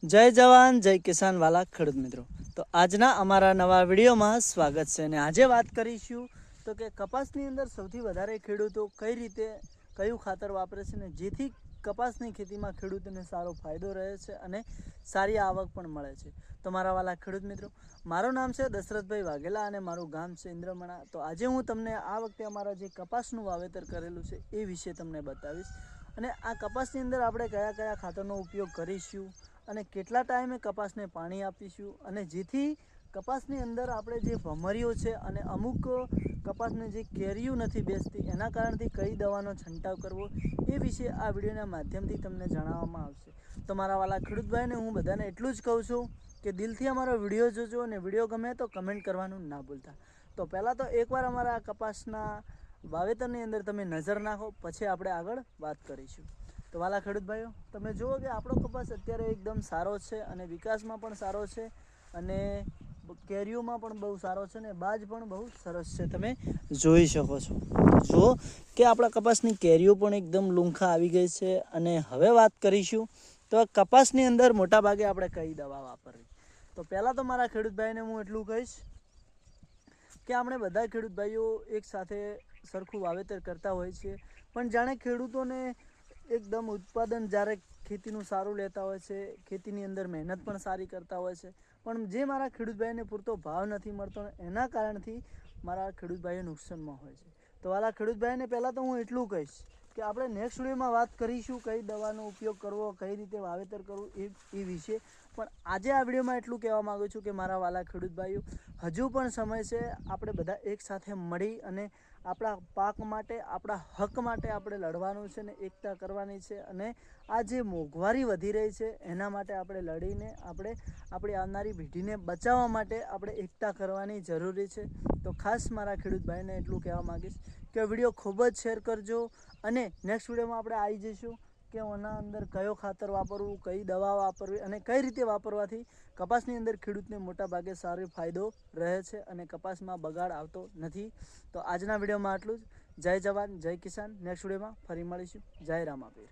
જય જવાન જય કિસાન વાલા ખેડૂત મિત્રો, તો આજના અમારા નવા વિડીયોમાં સ્વાગત છે. અને આજે વાત કરીશું તો કે કપાસની અંદર સૌથી વધારે ખેડૂતો કઈ રીતે કયું ખાતર વાપરે છે ને જેથી કપાસની ખેતીમાં ખેડૂતોને સારો ફાયદો રહે છે અને સારી આવક પણ મળે છે. તો મારા વાલા ખેડૂત મિત્રો, મારું નામ છે દશરથભાઈ વાઘેલા અને મારું ગામ છે ઇન્દ્રમણા. તો આજે હું તમને આ વખતે અમારા જે કપાસનું વાવેતર કરેલું છે એ વિશે તમને બતાવીશ. અને આ કપાસની અંદર આપણે કયા કયા ખાતરનો ઉપયોગ કરીશું અને કેટલા ટાઈમે કપાસને પાણી આપીશું અને જેથી કપાસની અંદર આપણે જે ભમરીઓ છે અને અમુક કપાસને જે કેરીઓ નથી બેસતી એના કારણથી કઈ દવાનો છંટકાવ કરવો એ વિશે આ વિડીયોના માધ્યમથી તમને જણાવવામાં આવશે. તો મારા વાલા ખેડૂતભાઈને હું બધાને એટલું જ કહું છું કે દિલથી અમારો વિડીયો જોજો અને વિડીયો ગમે તો કમેન્ટ કરવાનું ના ભૂલતા. તો પહેલાં તો એકવાર અમારા કપાસના વાવેતરની અંદર તમે નજર નાખો, પછી આપણે આગળ વાત કરીશું. તો વાલા ખેડૂત ભાઈઓ, તમે જુઓ કે આપણો કપાસ અત્યારે એકદમ સારો છે અને વિકાસમાં પણ સારો છે અને કેરીઓમાં પણ બહુ સારો છે ને બાજ પણ બહુ સરસ છે, તમે જોઈ શકો છો. જુઓ કે આપણા કપાસની કેરીઓ પણ એકદમ લૂંખા આવી ગઈ છે. અને હવે વાત કરીશું તો કપાસની અંદર મોટા ભાગે આપણે કઈ દવા વાપરવી. તો પહેલાં તો મારા ખેડૂત ભાઈને હું એટલું કહીશ કે આપણે બધા ખેડૂત ભાઈઓ એક સાથે સરખું વાવેતર કરતા હોય છે, પણ જાણે ખેડૂતોને એકદમ ઉત્પાદન જ્યારે ખેતીનું સારું લેતા હોય છે, ખેતીની અંદર મહેનત પણ સારી કરતા હોય છે, પણ જે મારા ખેડૂત ભાઈને પૂરતો ભાવ નથી મળતો એના કારણથી મારા ખેડૂત ભાઈઓ નુકસાનમાં હોય છે. તો વાલા ખેડૂત ભાઈને પહેલાં તો હું એટલું કહીશ કે આપણે નેક્સ્ટ વિડીયોમાં વાત કરીશું કઈ દવાનો ઉપયોગ કરવો, કઈ રીતે વાવેતર કરવું એ વિશે. પણ આજે આ વિડીયોમાં એટલું કહેવા માગું છું કે મારા વાલા ખેડૂત ભાઈઓ, હજુ પણ સમય છે. આપણે બધા એક સાથે મળી અને આપણા પાક માટે, આપણા હક માટે આપણે લડવાનું છે ને એકતા કરવાની છે. અને આ જે મોંઘવારી વધી રહી છે એના માટે આપણે લડીને આપણે આપણી આવનારી પેઢીને બચાવવા માટે આપણે એકતા કરવાની જરૂરી છે. તો ખાસ મારા ખેડૂત ભાઈને એટલું કહેવા માગીશ કે વિડીયો ખૂબ જ શેર કરજો અને નેક્સ્ટ વિડીયોમાં આપણે આવી જઈશું કે એના અંદર કયો ખાતર વાપરવું, કઈ દવા વાપરવી અને કઈ રીતે વાપરવાથી કપાસની અંદર ખેડૂતને મોટા ભાગે સારો ફાયદો રહે છે અને કપાસમાં બગાડ આવતો નથી. તો આજના વિડીયોમાં આટલું જ. જય જવાન જય કિસાન. નેક્સ્ટ વિડીયોમાં ફરી મળીશું. જય રામાપીર.